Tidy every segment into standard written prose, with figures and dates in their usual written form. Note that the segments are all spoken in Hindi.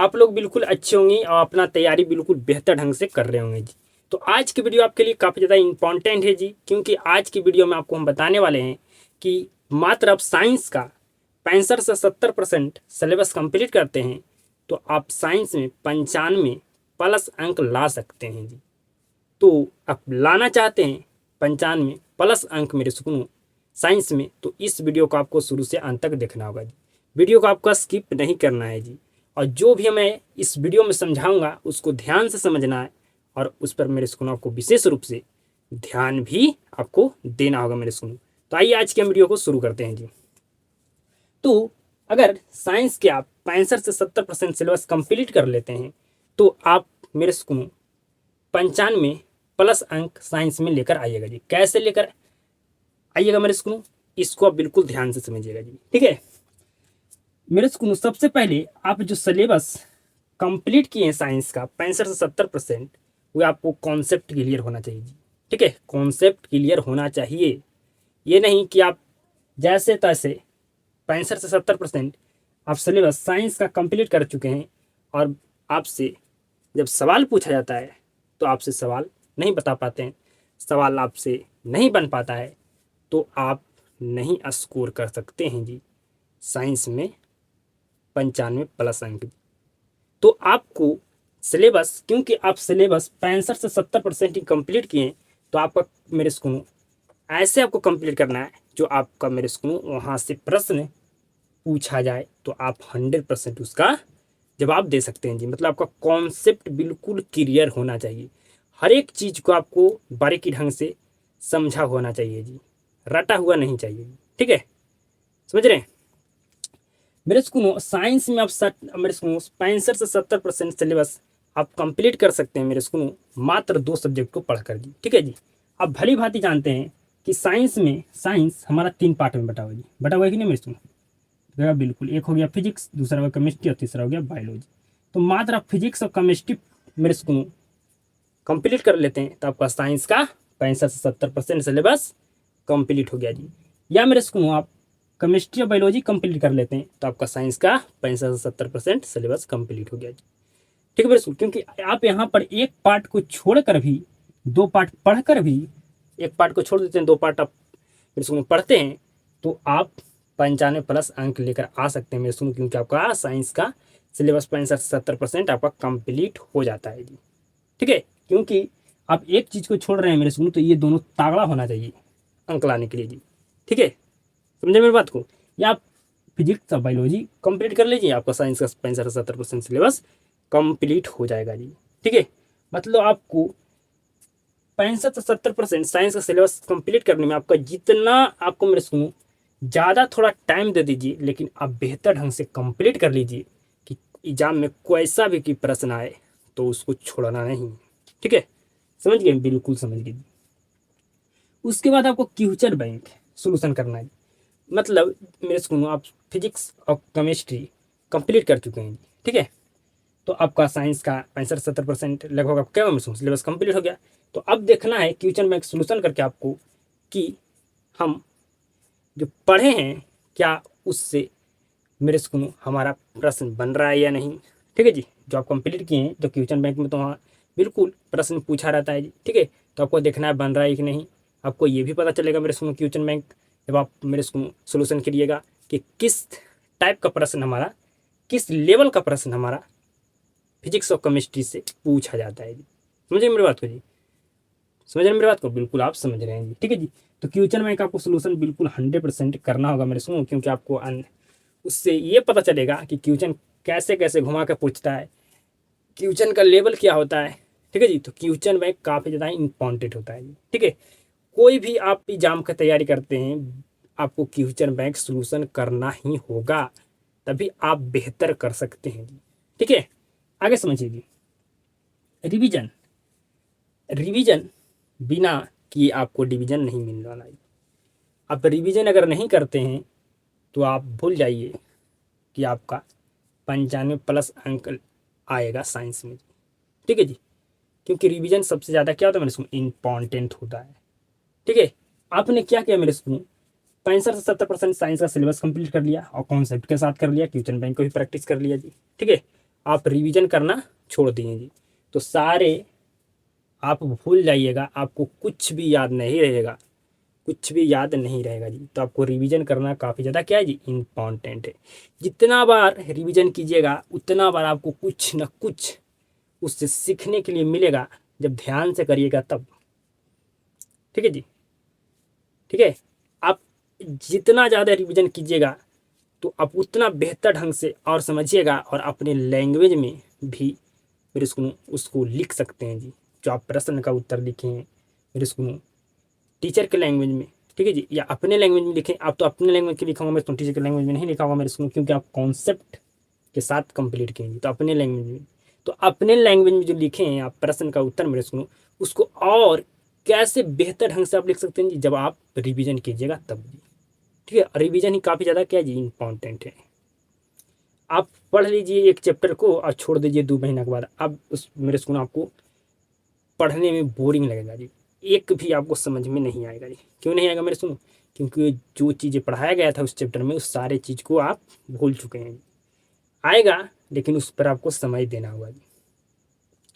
आप लोग बिल्कुल अच्छे होंगे और अपना तैयारी बिल्कुल बेहतर ढंग से कर रहे होंगे जी। तो आज की वीडियो आपके लिए काफ़ी ज़्यादा इंपॉर्टेंट है जी, क्योंकि आज की वीडियो में आपको हम बताने वाले हैं कि मात्र आप साइंस का 65 से 70% सिलेबस कंप्लीट करते हैं तो आप साइंस में 95 प्लस अंक ला सकते हैं जी। तो आप लाना चाहते हैं 95 प्लस अंक मेरे सुकून साइंस में, तो इस वीडियो को आपको शुरू से अंत तक देखना होगा जी। वीडियो को आपका स्किप नहीं करना है जी, और जो भी मैं इस वीडियो में समझाऊंगा उसको ध्यान से समझना है और उस पर मेरे सुकून आपको विशेष रूप से ध्यान भी आपको देना होगा मेरे सुकून। तो आइए आज के वीडियो को शुरू करते हैं जी। तो अगर साइंस के आप 65 से 70% सिलेबस कंप्लीट कर लेते हैं तो आप मेरे सुकून 95 प्लस अंक साइंस में लेकर आइएगा जी। कैसे लेकर आइएगा मेरे सुकून, इसको आप बिल्कुल ध्यान से समझिएगा जी। ठीक है मेरे सुकून, सबसे पहले आप जो सिलेबस कंप्लीट किए हैं साइंस का 65 से 70%, वो आपको कॉन्सेप्ट क्लियर होना चाहिए जी। ठीक है, कॉन्सेप्ट क्लियर होना चाहिए। ये नहीं कि आप जैसे तैसे 65 से 70% आप सिलेबस साइंस का कंप्लीट कर चुके हैं और आपसे जब सवाल पूछा जाता है तो आपसे सवाल नहीं बता पाते हैं, सवाल आपसे नहीं बन पाता है, तो आप नहीं स्कोर कर सकते हैं जी साइंस में 95 प्लस अंक। तो आपको सिलेबस, क्योंकि आप सिलेबस 65 से 70% ही कंप्लीट किए, तो आपका मेरे स्कूल ऐसे आपको कंप्लीट करना है जो आपका मेरे स्कूल वहाँ से प्रश्न पूछा जाए तो आप 100% उसका जवाब दे सकते हैं जी। मतलब आपका कॉन्सेप्ट बिल्कुल क्लियर होना चाहिए, हर एक चीज़ को आपको बारीकी ढंग से समझा होना चाहिए जी, रटा हुआ नहीं चाहिए जी। ठीक है, समझ रहे हैं मेरे स्कूल। साइंस में आप मेरे स्कूल 65 से 70% सिलेबस आप कंप्लीट कर सकते हैं मेरे स्कूल, मात्र 2 सब्जेक्ट को पढ़कर जी। ठीक है जी, आप भली भांति जानते हैं कि साइंस हमारा 3 पार्ट में बटा हुआ जी, बटा हुआ है कि नहीं मेरे स्कूल? बिल्कुल, एक हो गया फिजिक्स, दूसरा हो गया केमिस्ट्री और तीसरा हो गया बायोलॉजी। तो मात्र आप फिजिक्स और केमिस्ट्री मेरे स्कूल कंप्लीट कर लेते हैं तो आपका साइंस का 65 से 70% सिलेबस कंप्लीट हो गया जी। या मेरे स्कूल आप केमिस्ट्री और बायोलॉजी कंप्लीट कर लेते हैं तो आपका साइंस का 65 से 70% सिलेबस कंप्लीट हो गया जी। ठीक है मेरे स्कूल, क्योंकि आप यहाँ पर एक पार्ट को छोड़कर भी 2 पार्ट पढ़कर भी, एक पार्ट को छोड़ देते हैं 2 पार्ट आप मेरे स्कूल पढ़ते हैं तो आप 95 प्लस अंक लेकर आ सकते हैं मेरे स्कूल, क्योंकि आपका साइंस का सिलेबस 65 से 70% आपका कंप्लीट हो जाता है जी। ठीक है, क्योंकि आप एक चीज़ को छोड़ रहे हैं मेरे स्कूल, तो ये दोनों तागड़ा होना चाहिए अंक लाने के लिए जी। ठीक है, समझे मेरी बात को? या आप फिजिक्स और बायोलॉजी कंप्लीट कर लीजिए, आपका साइंस का 65 से 70% सिलेबस कंप्लीट हो जाएगा जी। ठीक है, मतलब आपको 65 से 70% साइंस का सिलेबस कंप्लीट करने में आपका जितना आपको मेरे सुनो ज़्यादा थोड़ा टाइम दे दीजिए, लेकिन आप बेहतर ढंग से कंप्लीट कर लीजिए कि एग्जाम में कैसा भी कि प्रश्न आए तो उसको छोड़ना नहीं। ठीक है, समझ गए? बिल्कुल समझ गए। उसके बाद आपको फ्यूचर बैंक सोल्यूशन करना है। मतलब मेरे सुनो, आप फिजिक्स और केमिस्ट्री कंप्लीट कर चुके हैं। ठीक है, तो आपका साइंस का 65 से 70% लगभग आपका क्या सिलेबस कंप्लीट हो गया। तो अब देखना है क्वेश्चन बैंक सोल्यूशन करके आपको कि हम जो पढ़े हैं क्या उससे मेरे स्कूल हमारा प्रश्न बन रहा है या नहीं। ठीक है जी, जो आप कंप्लीट किए हैं तो क्वेश्चन बैंक में तो वहाँ बिल्कुल प्रश्न पूछा रहता है जी। ठीक है, तो आपको देखना है बन रहा है कि नहीं। आपको ये भी पता चलेगा मेरे स्कूल क्वेश्चन बैंक जब आप मेरे स्कूल सोल्यूशन करिएगा कि किस टाइप का प्रश्न हमारा, किस लेवल का प्रश्न हमारा फिजिक्स और केमिस्ट्री से पूछा जाता है जी। समझिए मेरी बात को जी, समझ रहे हैं मेरी बात को? बिल्कुल आप समझ रहे हैं जी। ठीक है जी, तो क्वेश्चन बैंक आपको सोल्यूशन बिल्कुल 100% करना होगा मेरे सुनो, क्योंकि आपको उससे ये पता चलेगा कि क्वेश्चन कैसे कैसे घुमा के पूछता है, क्वेश्चन का लेवल क्या होता है। ठीक है जी, तो क्वेश्चन बैंक काफ़ी ज़्यादा इंपॉर्टेंट होता है जी। ठीक है, कोई भी आप एग्जाम की तैयारी करते हैं आपको क्वेश्चन बैंक सोल्यूशन करना ही होगा, तभी आप बेहतर कर सकते हैं जी। ठीक है, आगे समझिए जी। रिवीजन, रिवीजन बिना किए आपको डिवीजन नहीं मिलने वाला है। आप रिवीजन अगर नहीं करते हैं तो आप भूल जाइए कि आपका 95 प्लस अंक आएगा साइंस में। ठीक है जी, क्योंकि रिवीजन सबसे ज़्यादा क्या होता है मेरे स्कूल, इम्पॉर्टेंट होता है। ठीक है, आपने क्या किया मेरे स्कूल, 65 से 70% साइंस का सिलेबस कंप्लीट कर लिया और कॉन्सेप्ट के साथ कर लिया, क्वेश्चन बैंक को भी प्रैक्टिस कर लिया जी। ठीक है, आप रिवीजन करना छोड़ दिए जी, तो सारे आप भूल जाइएगा, आपको कुछ भी याद नहीं रहेगा, कुछ भी याद नहीं रहेगा जी। तो आपको रिवीजन करना काफ़ी ज़्यादा क्या है जी, इम्पॉर्टेंट है। जितना बार रिवीजन कीजिएगा उतना बार आपको कुछ न कुछ उससे सीखने के लिए मिलेगा, जब ध्यान से करिएगा तब। ठीक है जी, ठीक है। आप जितना ज़्यादा रिवीजन कीजिएगा तो आप उतना बेहतर ढंग से और समझिएगा, और अपने लैंग्वेज में भी मेरे स्कूल उसको लिख सकते हैं जी। जो आप प्रश्न का उत्तर लिखे हैं मेरे स्कूल टीचर के लैंग्वेज में, ठीक है जी, या अपने लैंग्वेज में लिखें। आप तो अपने लैंग्वेज के लिखा होगा, मैं तो टीचर के लैंग्वेज में नहीं लिखा होगा मेरे स्कूल, क्योंकि आप कॉन्सेप्ट के साथ कंप्लीट किएंगे, तो अपने लैंग्वेज में। तो अपने लैंग्वेज में जो लिखे हैं आप प्रश्न का उत्तर मेरे स्कूल, उसको और कैसे बेहतर ढंग से आप लिख सकते हैं जी, जब आप रिवीजन कीजिएगा तब जी। ठीक है, रिवीजन ही काफ़ी ज़्यादा क्या जी, इम्पॉर्टेंट है। आप पढ़ लीजिए एक चैप्टर को और छोड़ दीजिए 2 महीना के बाद, अब उस मेरे स्कूल आपको पढ़ने में बोरिंग लगेगा जी, एक भी आपको समझ में नहीं आएगा जी। क्यों नहीं आएगा मेरे सुनो, क्योंकि जो चीज़ें पढ़ाया गया था उस चैप्टर में, उस सारे चीज़ को आप भूल चुके हैं। आएगा लेकिन उस पर आपको समय देना होगा जी,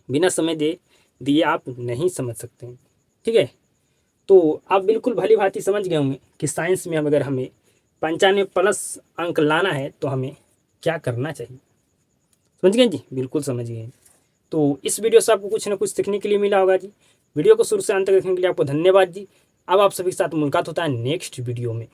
बिना समय दिए आप नहीं समझ सकते हैं। ठीक है, तो आप बिल्कुल भली भांति समझ गए होंगे कि साइंस में अगर हमें 95+ अंक लाना है तो हमें क्या करना चाहिए। समझ गए जी, बिल्कुल समझ गए। तो इस वीडियो से आपको कुछ ना कुछ सीखने के लिए मिला होगा जी। वीडियो को शुरू से अंत तक देखने के लिए आपको धन्यवाद जी। अब आप सभी के साथ मुलाकात होता है नेक्स्ट वीडियो में।